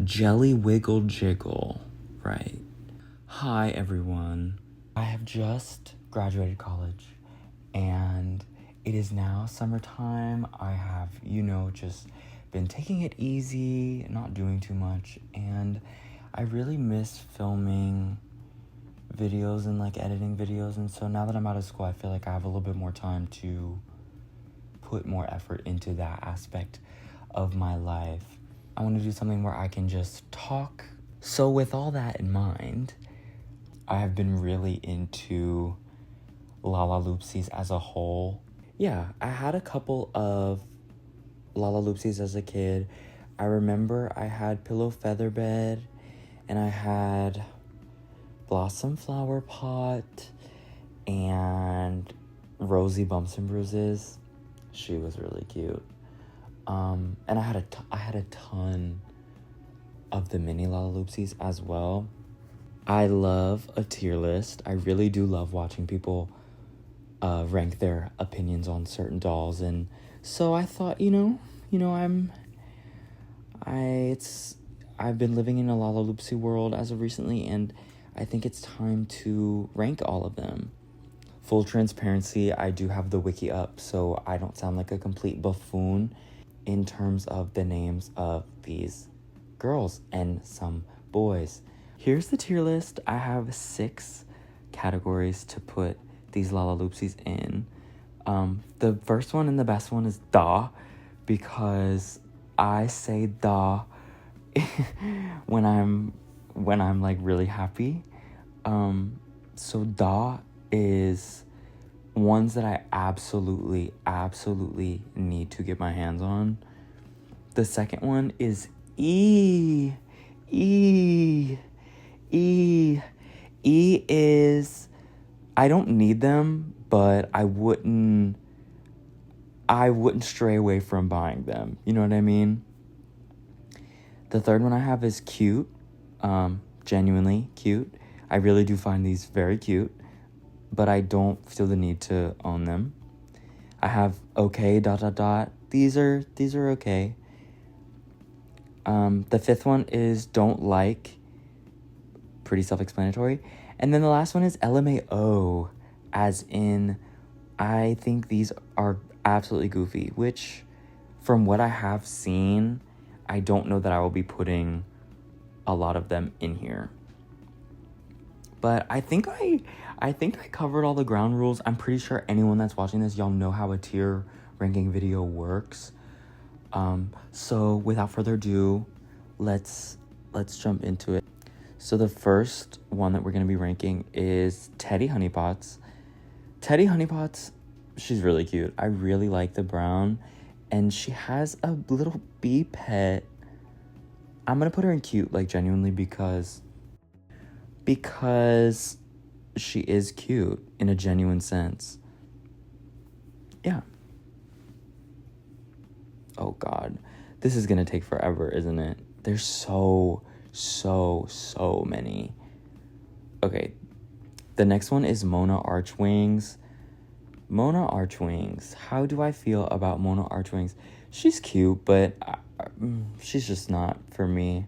Jelly Wiggle Jiggle, right? Hi everyone. I have just graduated college and it is now summertime. I have, just been taking it easy, not doing too much, and I really miss filming videos and editing videos. And so now that I'm out of school, I feel like I have a little bit more time to put more effort into that aspect of my life. I want to do something where I can just talk. So with all that in mind, I have been really into lalaloopsies as a whole. Yeah, I had a couple of lalaloopsies as a kid. I remember I had Pillow Featherbed, and I had Blossom Flower Pot, and Rosie Bumps and Bruises. She was really cute. And I had a ton of the mini lalaloopsies as well. I love a tier list. I really do love watching people rank their opinions on certain dolls, and so I thought, I've been living in a lalaloopsy world as of recently, and I think it's time to rank all of them. Full transparency, I do have the wiki up, so I don't sound like a complete buffoon in terms of the names of these girls and some boys. Here's the tier list. I have 6 categories to put these lalaloopsies in. The first one and the best one is Da, because I say Da when I'm really happy. So Da is ones that I absolutely need to get my hands on. The second one is E. E is, I don't need them, but I wouldn't stray away from buying them. You know what I mean? The third one I have is Cute. Genuinely cute. I really do find these very cute, but I don't feel the need to own them. I have Okay ... These are okay. The fifth one is Don't Like. Pretty self-explanatory. And then the last one is LMAO, as in, I think these are absolutely goofy, which, from what I have seen, I don't know that I will be putting a lot of them in here. But I think I covered all the ground rules. I'm pretty sure anyone that's watching this, y'all know how a tier ranking video works. So without further ado, let's jump into it. So the first one that we're going to be ranking is Teddy Honeypots. Teddy Honeypots, she's really cute. I really like the brown, and she has a little bee pet. I'm going to put her in cute, genuinely, because she is cute in a genuine sense. Yeah. Oh God, this is going to take forever, isn't it? There's so many. Okay, the next one is Mona Archwings. Mona Archwings, how do I feel about Mona Archwings? She's cute, but she's just not for me.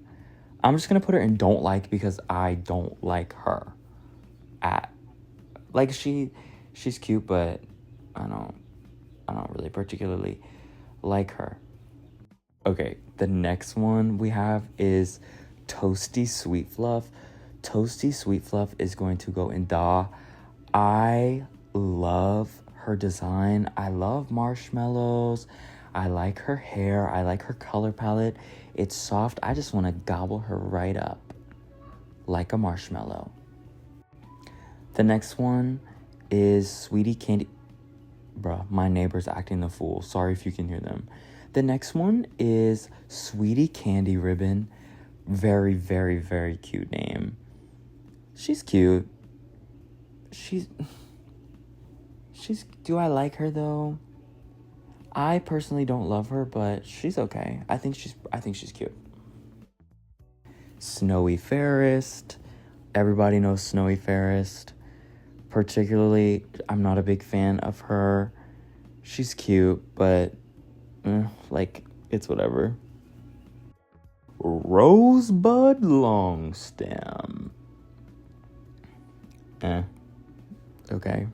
I'm just gonna put her in Don't Like, because I don't like her. She's cute, but I don't really particularly like her. Okay, the next one we have is Toasty Sweet Fluff. Toasty Sweet Fluff is going to go in Da. I love her design. I love marshmallows. I like her hair. I like her color palette. It's soft. I just want to gobble her right up like a marshmallow. The next one is Sweetie Candy. Bruh, my neighbor's acting the fool. Sorry if you can hear them. The next one is Sweetie Candy Ribbon. Very, very, very cute name. She's cute. Do I like her though? I personally don't love her, but she's okay. I think she's cute. Snowy Fairest. Everybody knows Snowy Fairest. Particularly, I'm not a big fan of her. She's cute, but it's whatever. Rosebud long stem. Okay.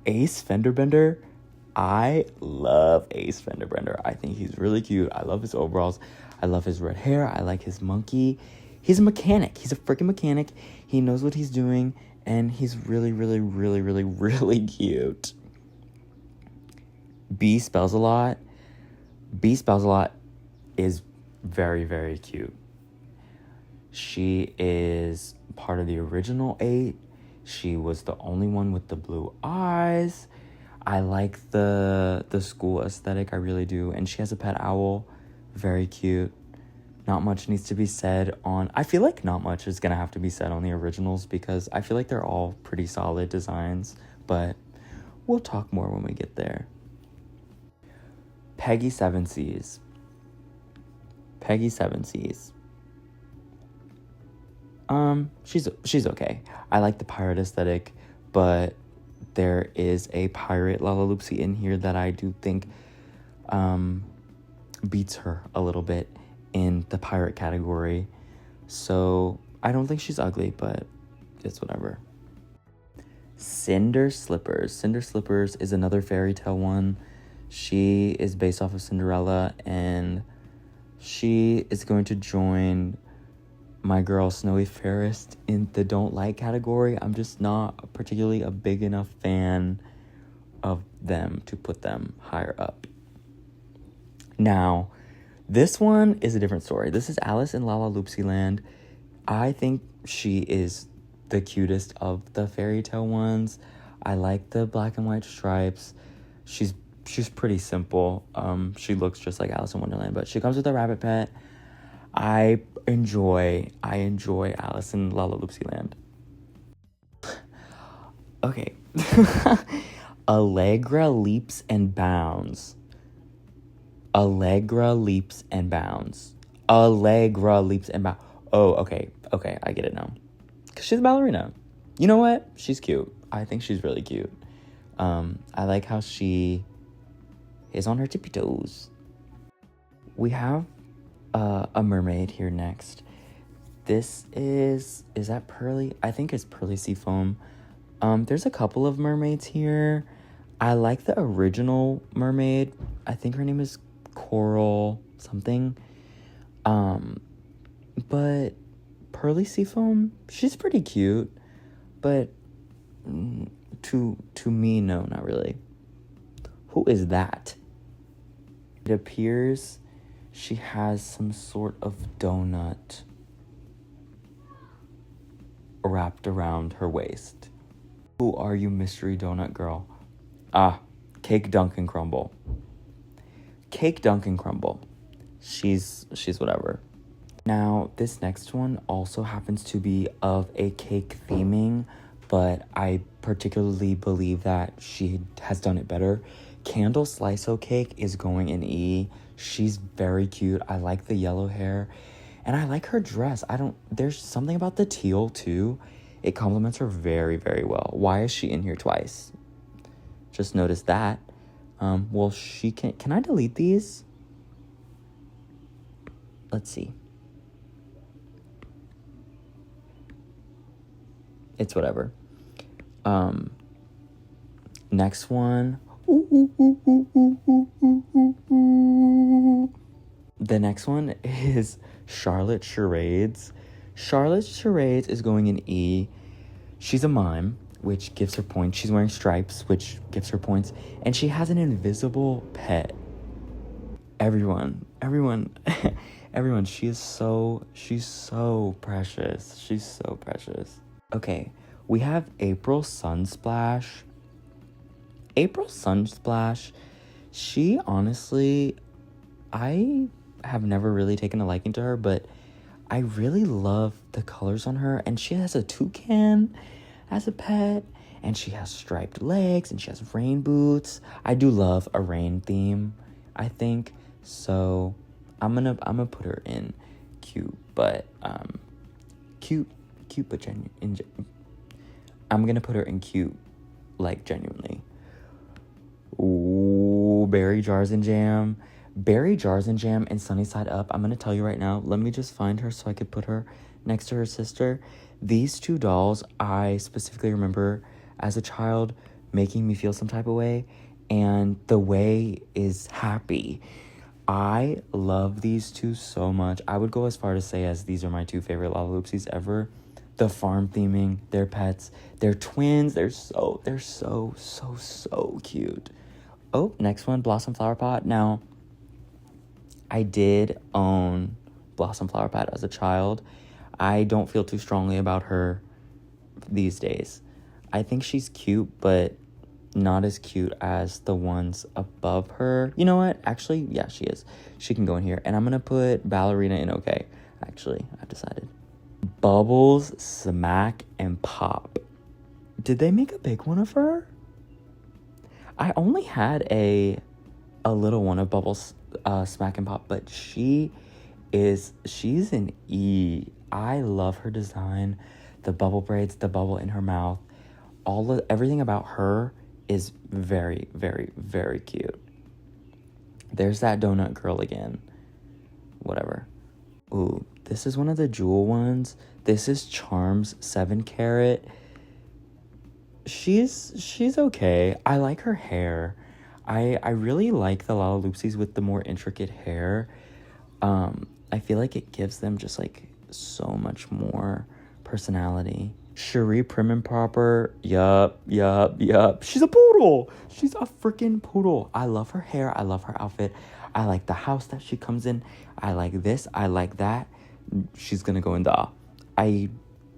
Ace Fenderbender. I love Ace Fenderbender. I think he's really cute. I love his overalls. I love his red hair. I like his monkey. He's a mechanic. He's a freaking mechanic. He knows what he's doing, and he's really, really, really, really, really cute. B spells a lot. B spells a lot is very, very cute. She is part of the original 8. She was the only one with the blue eyes. I like the school aesthetic, I really do. And she has a pet owl, very cute. Not much needs to be said on... I feel like not much is going to have to be said on the originals because I feel like they're all pretty solid designs. But we'll talk more when we get there. Peggy 7Cs. Peggy 7Cs. She's okay. I like the pirate aesthetic, but there is a pirate lalaloopsy in here that I do think beats her a little bit in the pirate category. So I don't think she's ugly, but it's whatever. Cinder Slippers. Cinder Slippers is another fairy tale one. She is based off of Cinderella, and she is going to join my girl Snowy Fairest in the don't like category. I'm just not particularly a big enough fan of them to put them higher up. Now, this one is a different story. This is Alice in lalaloopsy Land. I think she is the cutest of the fairy tale ones. I like the black and white stripes. She's pretty simple. She looks just like Alice in Wonderland, but she comes with a rabbit pet. I enjoy Alice in lalaloopsy Land. Okay. Allegra Leaps and Bounds. Allegra Leaps and Bounds. Allegra Leaps and Bounds. Oh, okay, I get it now. Because she's a ballerina. You know what? She's cute. I think she's really cute. I like how she is on her tippy toes. We have a mermaid here next. This is that Pearly? I think it's Pearly Seafoam. There's a couple of mermaids here. I like the original mermaid. I think her name is Coral something. But Pearly Seafoam, she's pretty cute, but to me, no, not really. Who is that? It appears she has some sort of donut wrapped around her waist. Who are you, mystery donut girl? Cake Dunkin' Crumble. Cake Dunkin' Crumble. She's whatever. Now, this next one also happens to be of a cake theming, but I particularly believe that she has done it better. Candle Slice-O Cake is going in E. She's very cute. I like the yellow hair, and I like her dress. There's something about the teal too. It complements her very, very well. Why is she in here twice? Just noticed that. Well, she can I delete these? Let's see. It's whatever. Next one. The next one is Charlotte Charades. Charlotte Charades is going in E. She's a mime, which gives her points. She's wearing stripes, which gives her points. And she has an invisible pet. Everyone, she's so precious. She's so precious. Okay, we have April Sunsplash. April Sunsplash, she honestly, I have never really taken a liking to her, but I really love the colors on her. And she has a toucan as a pet, and she has striped legs, and she has rain boots. I do love a rain theme, I think. So I'm gonna put her in cute, but cute, but genuine. I'm gonna put her in cute, like genuinely. Ooh, Berry Jars and Jam. Berry Jars and Jam and Sunny Side Up. I'm gonna tell you right now. Let me just find her so I could put her next to her sister. These two dolls, I specifically remember as a child making me feel some type of way, and the way is happy. I love these two so much. I would go as far to say as these are my two favorite lalaloopsies ever. The farm theming, their pets, they're twins. They're so cute. Oh, next one, Blossom Flower Pot. Now, I did own Blossom Flower Pot as a child. I don't feel too strongly about her these days. I think she's cute, but not as cute as the ones above her. You know what? Actually, yeah, she is. She can go in here. And I'm going to put Ballerina in okay. Actually, I've decided. Bubbles, Smack, and Pop. Did they make a big one of her? I only had a little one of Bubbles, Smack, and Pop, but she's an E. I love her design. The bubble braids, the bubble in her mouth. Everything about her is very, very, very cute. There's that donut girl again. Whatever. Ooh, this is one of the jewel ones. This is Charms 7 Carat. She's okay. I like her hair. I really like the lalaloopsies with the more intricate hair. I feel like it gives them just like so much more personality. Cherie Prim and Proper. Yup. She's a poodle. She's a freaking poodle. I love her hair. I love her outfit. I like the house that she comes in. I like this. I like that. She's gonna go in the... I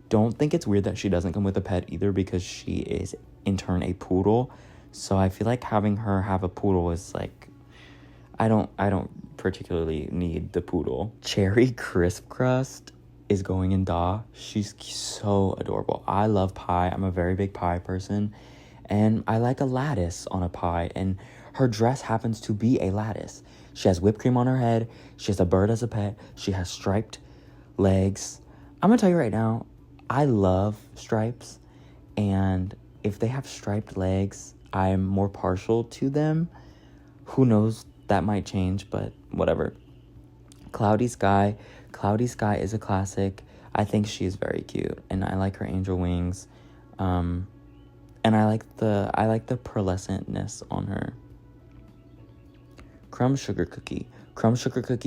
don't think it's weird that she doesn't come with a pet either, because she is in turn a poodle. So I feel like having her have a poodle is like... I don't particularly need the poodle. Cherry Crisp Crust is going in Da. She's so adorable. I love pie. I'm a very big pie person, and I like a lattice on a pie, and her dress happens to be a lattice. She has whipped cream on her head. She has a bird as a pet. She has striped legs. I'm gonna tell you right now, I love stripes, and if they have striped legs, I'm more partial to them. Who knows, that might change, but whatever. Cloudy Sky is a classic. I think she is very cute, and I like her angel wings. And I like the pearlescentness on her. Crumb Sugar Cookie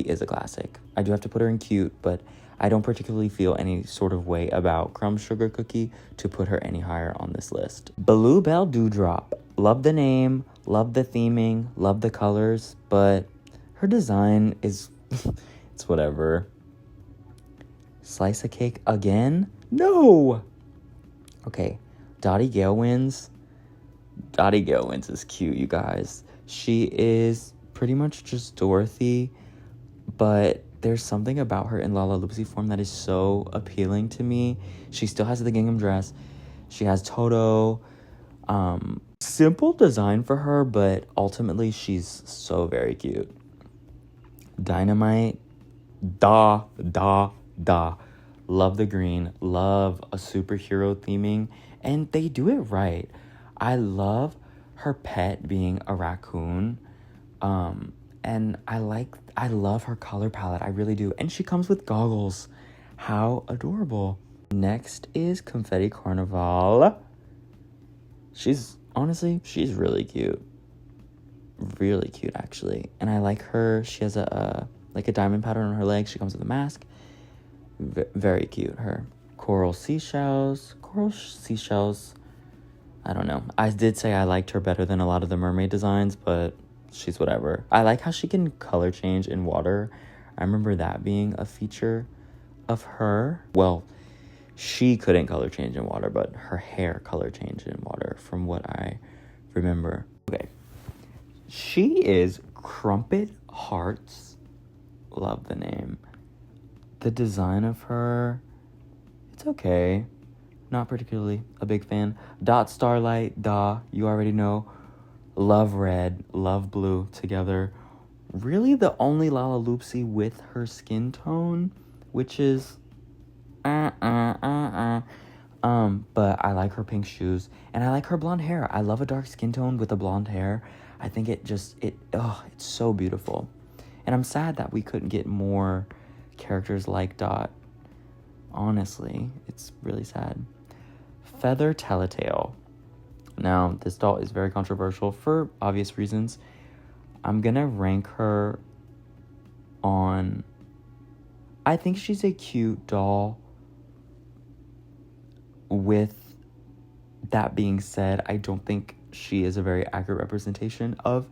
is a classic. I do have to put her in cute, but I don't particularly feel any sort of way about Crumb Sugar Cookie to put her any higher on this list. Bluebell Dewdrop. Love the name, love the theming, love the colors, but her design is... it's whatever. Slice of Cake again? No! Okay, Dottie Gale wins. Dottie Gale wins is cute, you guys. She is pretty much just Dorothy, but there's something about her in lalaloopsy form that is so appealing to me. She still has the gingham dress. She has Toto. Simple design for her, but ultimately she's so very cute. Dynamite. Da. Love the green. Love a superhero theming. And they do it right. I love her pet being a raccoon. And I love her color palette. I really do. And she comes with goggles. How adorable. Next is Confetti Carnival. She's really cute. Really cute, actually. And I like her. She has a diamond pattern on her legs. She comes with a mask. Very cute, her. Coral seashells. I don't know. I did say I liked her better than a lot of the mermaid designs, but she's whatever. I like how she can color change in water. I remember that being a feature of her. Well, she couldn't color change in water, but her hair color changed in water from what I remember. Okay. She is Crumpet Hearts. Love the name. The design of her, it's okay. Not particularly a big fan. Dot Starlight, you already know. Love red, love blue together. Really the only lalaloopsy with her skin tone, which is but I like her pink shoes, and I like her blonde hair. I love a dark skin tone with a blonde hair. I think it's so beautiful. And I'm sad that we couldn't get more characters like Dot. Honestly, it's really sad. Feather Telltale. Now, this doll is very controversial for obvious reasons. I'm gonna rank her on... I think she's a cute doll. With that being said, I don't think she is a very accurate representation of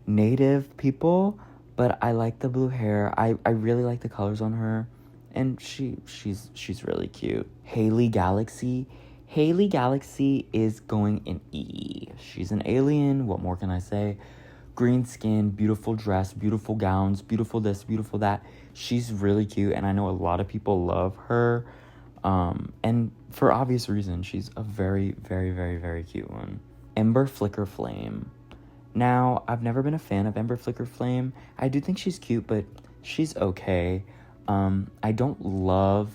Native people, but I like the blue hair. I really like the colors on her, and she's really cute. Haley Galaxy. Haley Galaxy is going in E. She's an alien. What more can I say? Green skin, beautiful dress, beautiful gowns, beautiful this, beautiful that. She's really cute, and I know a lot of people love her. And for obvious reasons, she's a very, very, very, very cute one. Ember Flicker Flame. Now, I've never been a fan of Ember Flicker Flame. I do think she's cute, but she's okay. I don't love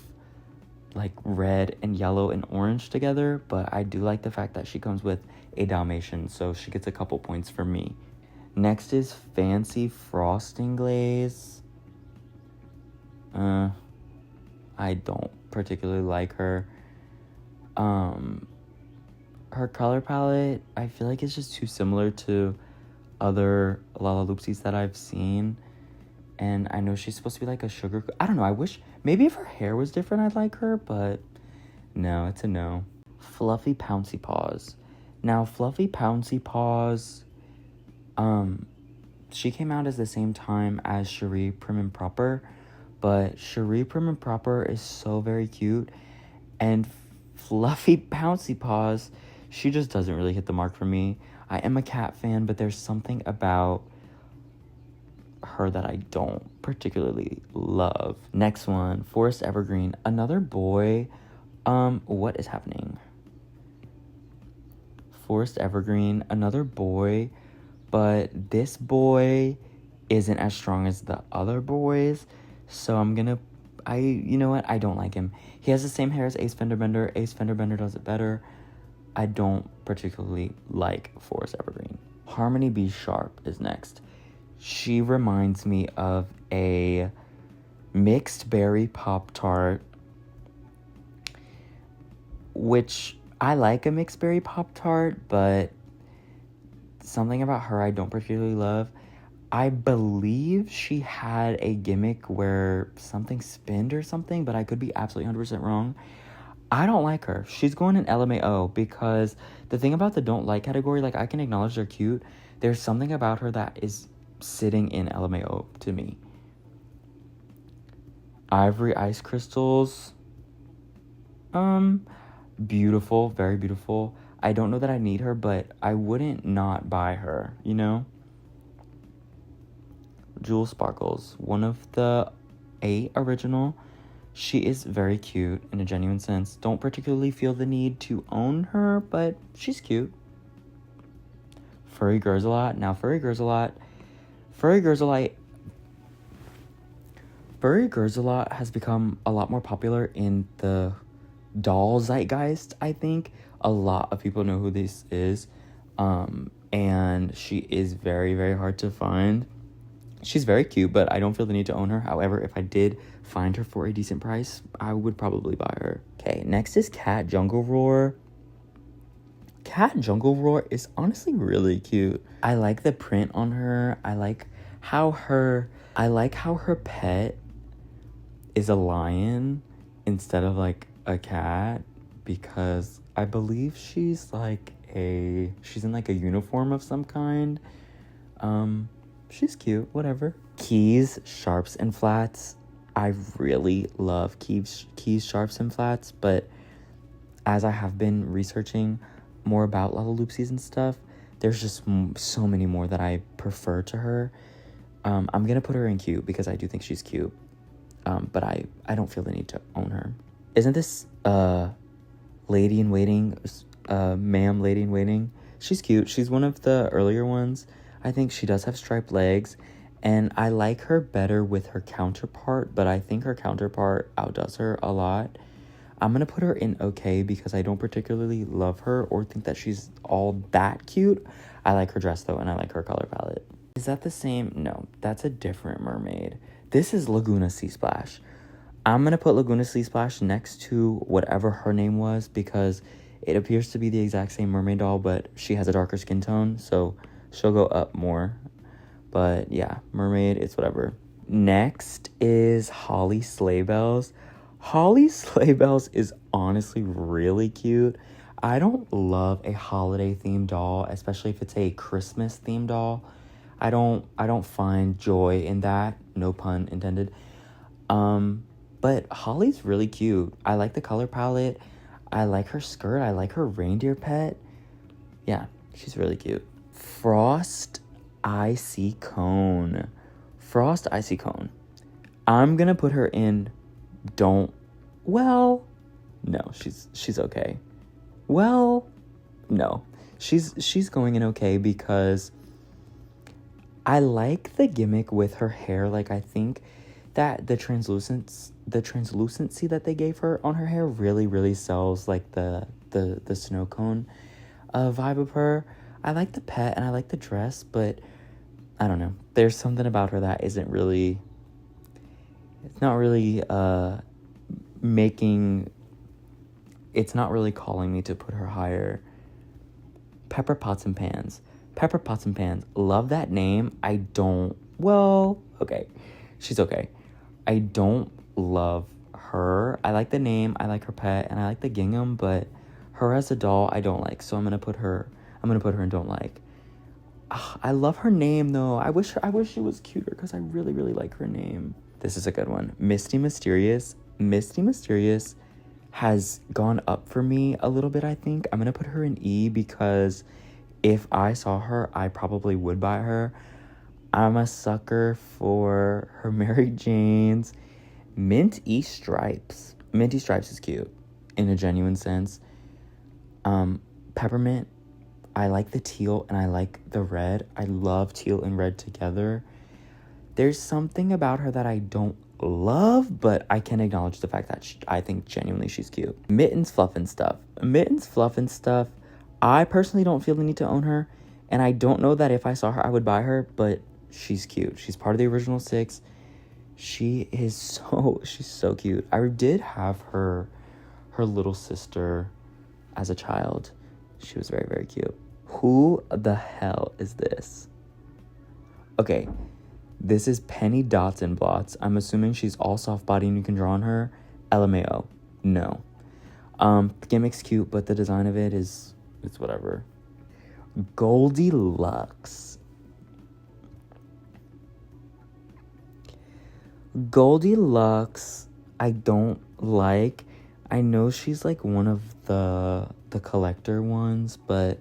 like red and yellow and orange together, but I do like the fact that she comes with a Dalmatian, so she gets a couple points for me. Next is Fancy Frosting Glaze. I don't particularly like her. Her color palette, I feel like it's just too similar to other lalaloopsies that I've seen. And I know she's supposed to be like a sugar... I don't know, I wish... Maybe if her hair was different, I'd like her, but no, it's a no. Fluffy Pouncy Paws. Now, Fluffy Pouncy Paws, she came out at the same time as Cherie Prim and Proper, but Cherie Prim and Proper is so very cute, and Fluffy Pouncy Paws, she just doesn't really hit the mark for me. I am a cat fan, but there's something about her that I don't particularly love. Next one, Forest Evergreen. Another boy. What is happening? Forest Evergreen, another boy, but this boy isn't as strong as the other boys, so you know what? I don't like him. He has the same hair as Ace Fenderbender. Ace Fenderbender does it better. I don't particularly like Forest Evergreen. Harmony B. Sharp is next. She reminds me of a mixed berry Pop-Tart, which I like a mixed berry Pop-Tart, but something about her I don't particularly love. I believe she had a gimmick where something spinned or something, but I could be absolutely 100% wrong. I don't like her. She's going in LMAO because the thing about the don't like category, like I can acknowledge they're cute. There's something about her that is sitting in LMAO to me. Ivory Ice Crystals. Beautiful, very beautiful. I don't know that I need her, but I wouldn't not buy her, you know? Jewel Sparkles, one of the 8 original. She is very cute in a genuine sense. Don't particularly feel the need to own her, but she's cute. Furry Gurzalot. Now, Furry Gurzalot has become a lot more popular in the doll zeitgeist, I think. A lot of people know who this is. And she is very, very hard to find. She's very cute, but I don't feel the need to own her. However, if I did find her for a decent price, I would probably buy her. Okay, next is Cat Jungle Roar. Cat Jungle Roar is honestly really cute. I like the print on her. I like how her pet is a lion instead of like a cat, because I believe she's in like a uniform of some kind. She's cute, whatever. Keys, Sharps, and Flats. I really love Keys, Sharps, and Flats, but as I have been researching more about lalaloopsies and stuff, there's just so many more that I prefer to her. I'm gonna put her in cute because I do think she's cute, but I don't feel the need to own her. Isn't this Lady in Waiting, Ma'am Lady in Waiting? She's cute. She's one of the earlier ones. I think she does have striped legs, and I like her better with her counterpart, but I think her counterpart outdoes her a lot. I'm gonna put her in okay because I don't particularly love her or think that she's all that cute. I like her dress though, and I like her color palette. Is that the same? No, that's a different mermaid. This is Laguna Sea Splash. I'm going to put Laguna Sea Splash next to whatever her name was because it appears to be the exact same mermaid doll, but she has a darker skin tone, so she'll go up more. But yeah, mermaid, it's whatever. Next is Holly Sleigh Bells. Holly Sleigh Bells is honestly really cute. I don't love a holiday themed doll, especially if it's a Christmas themed doll. I don't find joy in that, no pun intended. But Holly's really cute. I like the color palette. I like her skirt. I like her reindeer pet. Yeah, she's really cute. Frost Icy Cone. Frost Icy Cone. I'm gonna put her in no, she's okay. Well, no. She's going in okay because I like the gimmick with her hair. Like, I think that the translucency that they gave her on her hair really, really sells like the snow cone vibe of her. I like the pet and I like the dress, but I don't know. There's something about her that isn't really, it's not really it's not really calling me to put her higher. Pepper Pots and Pans. Pepper Pots and Pans. Love that name. Okay. She's okay. I don't love her. I like the name, I like her pet, and I like the gingham, but her as a doll, I don't like. So I'm gonna put her in don't like. I love her name though. I wish she was cuter because I really, really like her name. This is a good one. Misty Mysterious. Misty Mysterious has gone up for me a little bit, I think. I'm gonna put her in E because if I saw her, I probably would buy her. I'm a sucker for her Mary Janes. Minty Stripes. Minty Stripes is cute in a genuine sense. Peppermint. I like the teal and I like the red. I love teal and red together. There's something about her that I don't love, but I can acknowledge the fact that I think genuinely she's cute. Mittens Fluff and Stuff. Mittens Fluff and Stuff. I personally don't feel the need to own her, and I don't know that if I saw her I would buy her, but she's cute. She's part of the original 6. She's so cute. I did have her little sister as a child. She was very, very cute. Who the hell is this? Okay, this is Penny Dots and Blots. I'm assuming she's all soft body and you can draw on her. LMAO. No. The gimmick's cute, but the design of it's whatever. Goldilocks. Goldilocks, I don't like. I know she's like one of the collector ones, but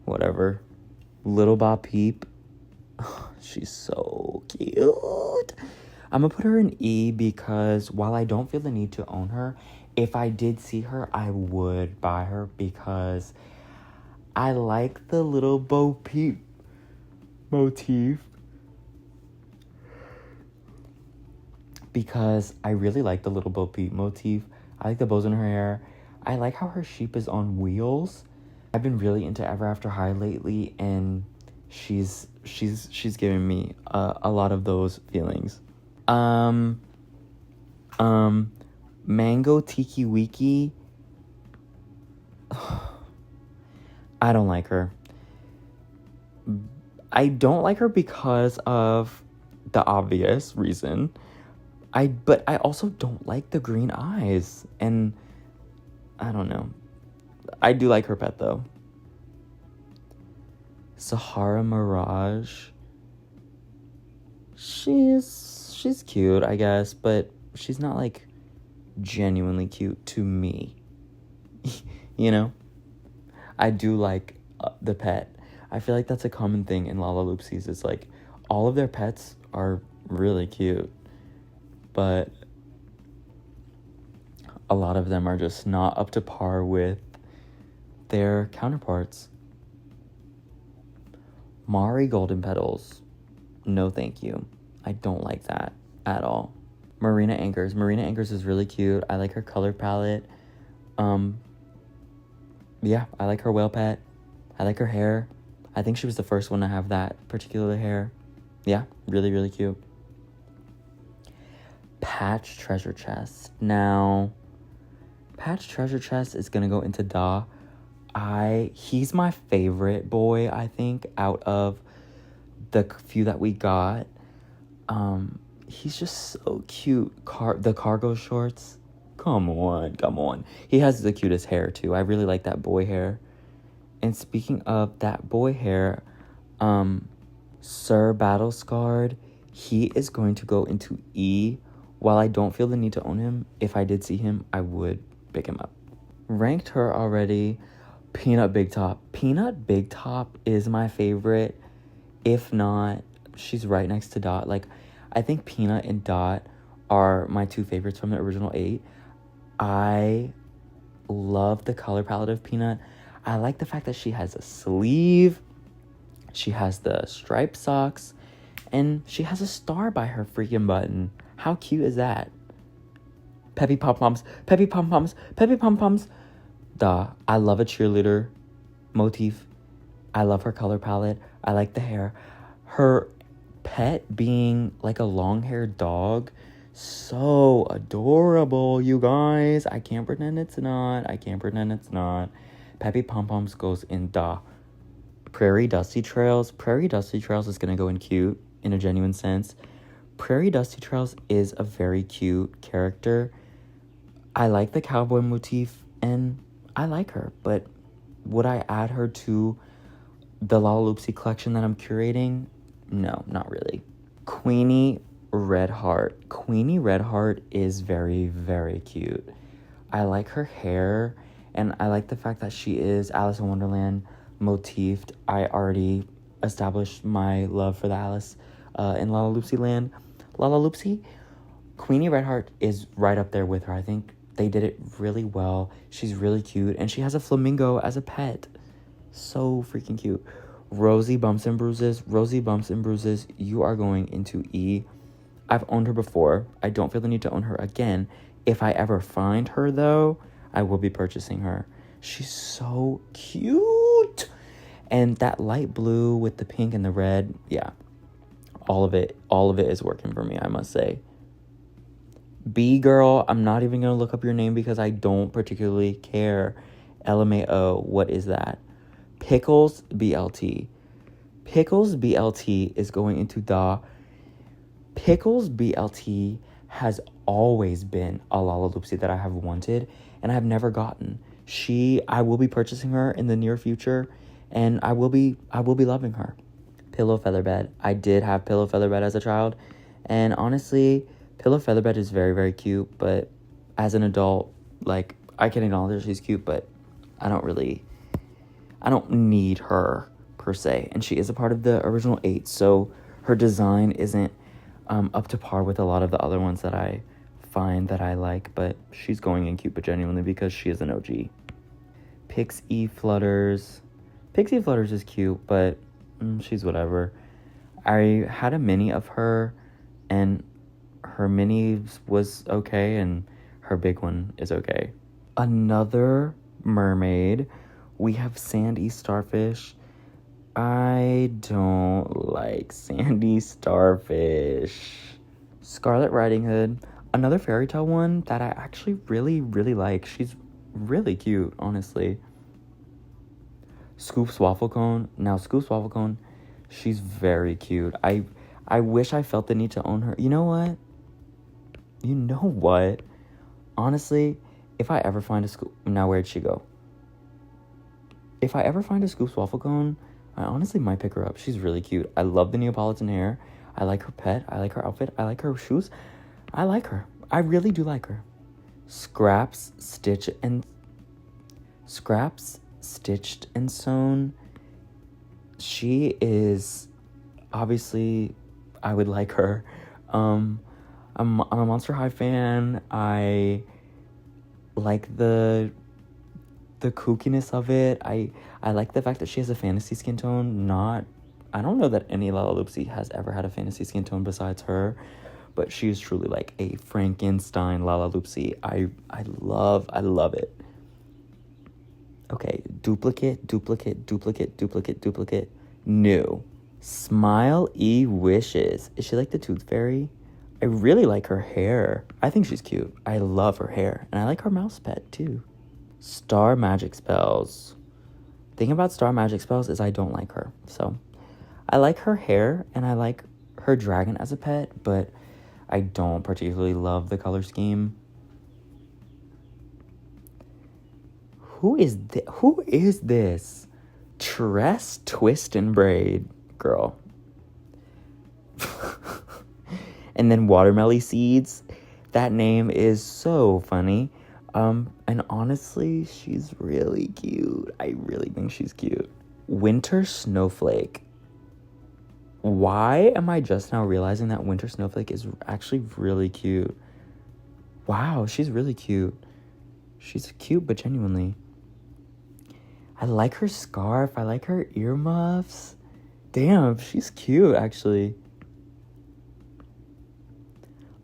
whatever. Little Bo Peep. She's so cute. I'm gonna put her in E because while I don't feel the need to own her, if I did see her, I would buy her because I like the Little Bo Peep motif. Because I really like the Little Bo Peep motif. I like the bows in her hair. I like how her sheep is on wheels. I've been really into Ever After High lately, and she's giving me a lot of those feelings. Mango Tiki Wiki. I don't like her. I don't like her because of the obvious reason. But I also don't like the green eyes, and I don't know. I do like her pet though. Sahara Mirage. She's cute, I guess, but she's not like genuinely cute to me. You know? I do like the pet. I feel like that's a common thing in lalaloopsies. It's like all of their pets are really cute, but a lot of them are just not up to par with their counterparts. Mari Golden Petals. No thank you. I don't like that at all. Marina Anchors. Marina Anchors is really cute. I like her color palette. Yeah, I like her whale pet. I like her hair. I think she was the first one to have that particular hair. Yeah, really, really cute. Patch Treasure Chest. Now, Patch Treasure Chest is gonna go into Da. He's my favorite boy, I think, out of the few that we got. He's just so cute. The cargo shorts. Come on. He has the cutest hair too. I really like that boy hair. And speaking of that boy hair, Sir Battle Scarred, he is going to go into E. While I don't feel the need to own him, if I did see him, I would pick him up. Ranked her already. Peanut Big Top. Peanut Big Top is my favorite. If not, she's right next to Dot. Like, I think Peanut and Dot are my two favorites from the original 8. I love the color palette of Peanut. I like the fact that she has a sleeve. She has the striped socks. And she has a star by her freaking button. How cute is that? Peppy pom-poms. Peppy pom-poms. Peppy pom-poms. Duh. I love a cheerleader motif. I love her color palette. I like the hair. Her pet being like a long-haired dog. So adorable, you guys. I can't pretend it's not. Peppy pom-poms goes in Da. Prairie Dusty Trails. Prairie Dusty Trails is going to go in cute in a genuine sense. Prairie Dusty Trails is a very cute character. I like the cowboy motif and I like her, but would I add her to the lalaloopsy collection that I'm curating? No, not really. Queenie Redheart. Queenie Redheart is very, very cute. I like her hair, and I like the fact that she is Alice in Wonderland motifed. I already established my love for the Alice in Lalaloopsy land. Lalaloopsy? Queenie Redheart is right up there with her. I think they did it really well. She's really cute, and she has a flamingo as a pet. So freaking cute. Rosie Bumps and Bruises. Rosie Bumps and Bruises, you are going into E. I've owned her before. I don't feel the need to own her again. If I ever find her, though, I will be purchasing her. She's so cute. And that light blue with the pink and the red, yeah. All of it is working for me, I must say. B girl, I'm not even going to look up your name because I don't particularly care. LMAO, what is that? Pickles BLT. Pickles BLT is going into Da. Pickles BLT has always been a lalaloopsy that I have wanted and I have never gotten. I will be purchasing her in the near future and I will be loving her. Pillow Featherbed. I did have Pillow Featherbed as a child, and honestly, Pillow Featherbed is very, very cute, but as an adult, like, I can acknowledge she's cute, but I don't need her per se, and she is a part of the original 8, so her design isn't up to par with a lot of the other ones that I find that I like, but she's going in cute, but genuinely because she is an OG. Pixie Flutters. Pixie Flutters is cute, but she's whatever. I had a mini of her, and her mini was okay, and her big one is okay. Another mermaid. We have Sandy Starfish. I don't like Sandy Starfish. Scarlet Riding Hood. Another fairy tale one that I actually really, really like. She's really cute, honestly. Scoops Waffle Cone. Now, Scoops Waffle Cone, she's very cute. I wish I felt the need to own her. You know what? Honestly, if I ever find a Scoop... Now, where'd she go? If I ever find a Scoops Waffle Cone, I honestly might pick her up. She's really cute. I love the Neapolitan hair. I like her pet. I like her outfit. I like her shoes. I like her. I really do like her. Scraps, Stitched and Sewn. She is... Obviously, I would like her. I'm a Monster High fan. I like the kookiness of it. I like the fact that she has a fantasy skin tone. I don't know that any lalaloopsy has ever had a fantasy skin tone besides her, but she is truly like a Frankenstein lalaloopsy. I love it. Okay, duplicate. New. Smile E Wishes. Is she like the Tooth Fairy? I really like her hair. I think she's cute. I love her hair. And I like her mouse pet too. Star Magic Spells. Thing about Star Magic Spells is I don't like her. So I like her hair and I like her dragon as a pet, but I don't particularly love the color scheme. Who is this? Tress, Twist, and Braid. Girl. And then Watermelon Seeds. That name is so funny. And honestly, she's really cute. I really think she's cute. Winter Snowflake. Why am I just now realizing that Winter Snowflake is actually really cute? Wow, she's really cute. She's cute, but genuinely. I like her scarf. I like her earmuffs. Damn, she's cute, actually.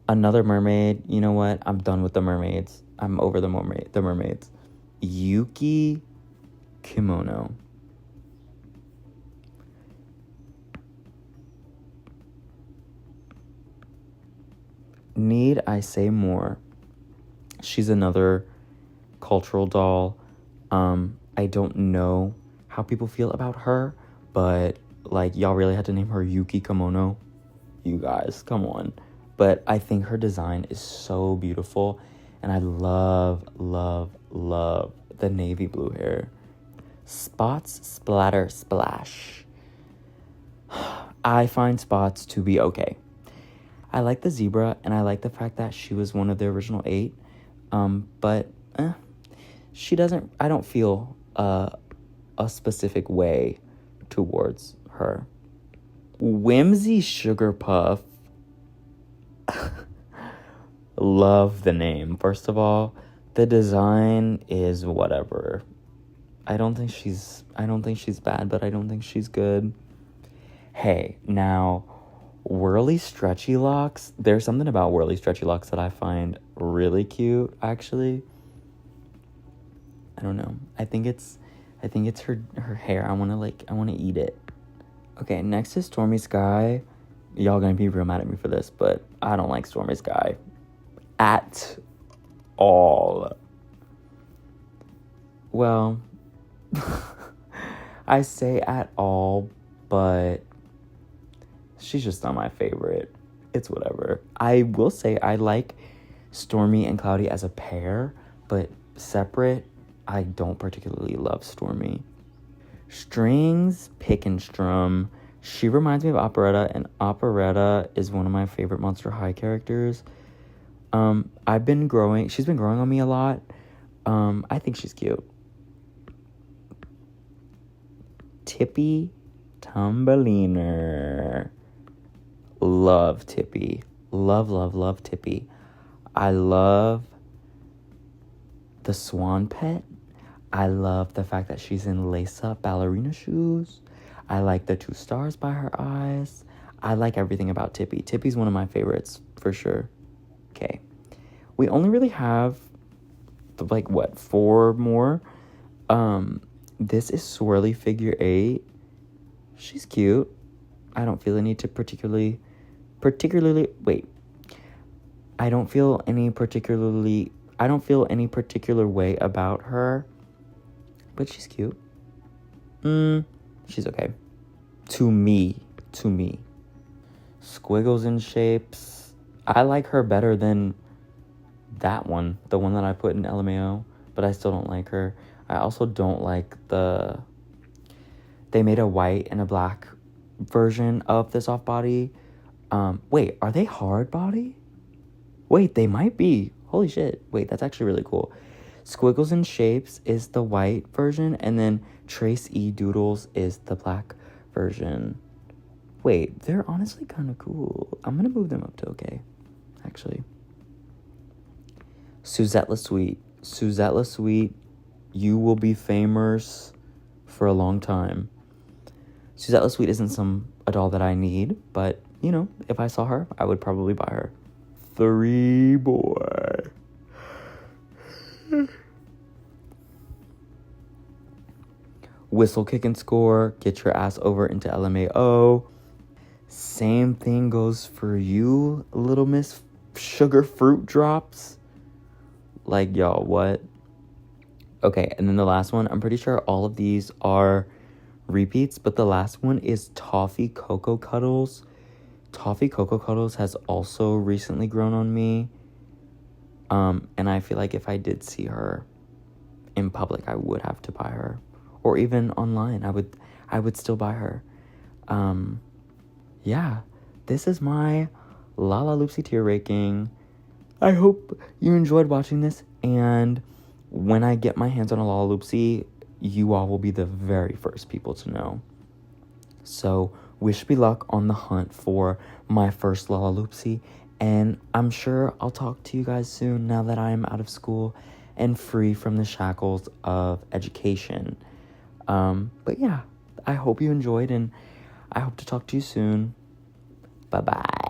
Another mermaid. You know what? I'm done with the mermaids. I'm over the mermaids. Yuki Kimono. Need I say more? She's another cultural doll. I don't know how people feel about her, but like y'all really had to name her Yuki Kimono. You guys, come on. But I think her design is so beautiful, and I love the navy blue hair. Spots, Splatter, Splash. I find Spots to be okay. I like the zebra, and I like the fact that she was one of the original 8. But she doesn't. I don't feel a specific way towards her. Whimsy Sugar Puff. Love the name. First of all, the design is whatever. I don't think she's bad, but I don't think she's good. Hey, now, Whirly Stretchy Locks. There's something about Whirly Stretchy Locks that I find really cute, actually. I don't know. I think it's her hair. I wanna eat it. Okay, next is Stormy Sky. Y'all gonna be real mad at me for this, but I don't like Stormy Sky at all. Well, I say at all, but she's just not my favorite. It's whatever. I will say I like Stormy and Cloudy as a pair, but separate, I don't particularly love Stormy. Strings, Pick and Strum. She reminds me of Operetta, and Operetta is one of my favorite Monster High characters. She's been growing on me a lot. I think she's cute. Tippy Tumbleiner. Love Tippy. Love Tippy. I love the swan pet. I love the fact that she's in lace-up ballerina shoes. I like the 2 stars by her eyes. I like everything about Tippy. Tippy's one of my favorites, for sure. Okay. We only really have, 4 more? This is Swirly Figure 8. She's cute. I don't feel a need to particularly, wait. I don't feel any particular way about her, but she's cute. She's okay. To me. Squiggles and Shapes. I like her better than that one, the one that I put in LMAO, but I still don't like her. I also don't like they made a white and a black version of the soft body. Wait, are they hard body? Wait, they might be. Holy shit. Wait, that's actually really cool. Squiggles and Shapes is the white version, and then Trace E Doodles is the black version. Wait, they're honestly kind of cool. I'm gonna move them up to okay, actually. Suzette LaSuite, you will be famous for a long time. Suzette LaSuite isn't a doll that I need, but, if I saw her, I would probably buy her. 3 boy. whistle, kick, and score. Get your ass over into LMAO. Same thing goes for you, Little Miss Sugar Fruit Drops. Like, y'all, what? Okay, and then the last one, I'm pretty sure all of these are repeats, but the last one is Toffee Cocoa Cuddles. Toffee Cocoa Cuddles has also recently grown on me. And I feel like if I did see her in public, I would have to buy her. Or even online, I would still buy her. Yeah, this is my lalaloopsy tier ranking. I hope you enjoyed watching this, and when I get my hands on a lalaloopsy, you all will be the very first people to know. So wish me luck on the hunt for my first lalaloopsy, and I'm sure I'll talk to you guys soon now that I am out of school and free from the shackles of education. But yeah, I hope you enjoyed, and I hope to talk to you soon. Bye-bye.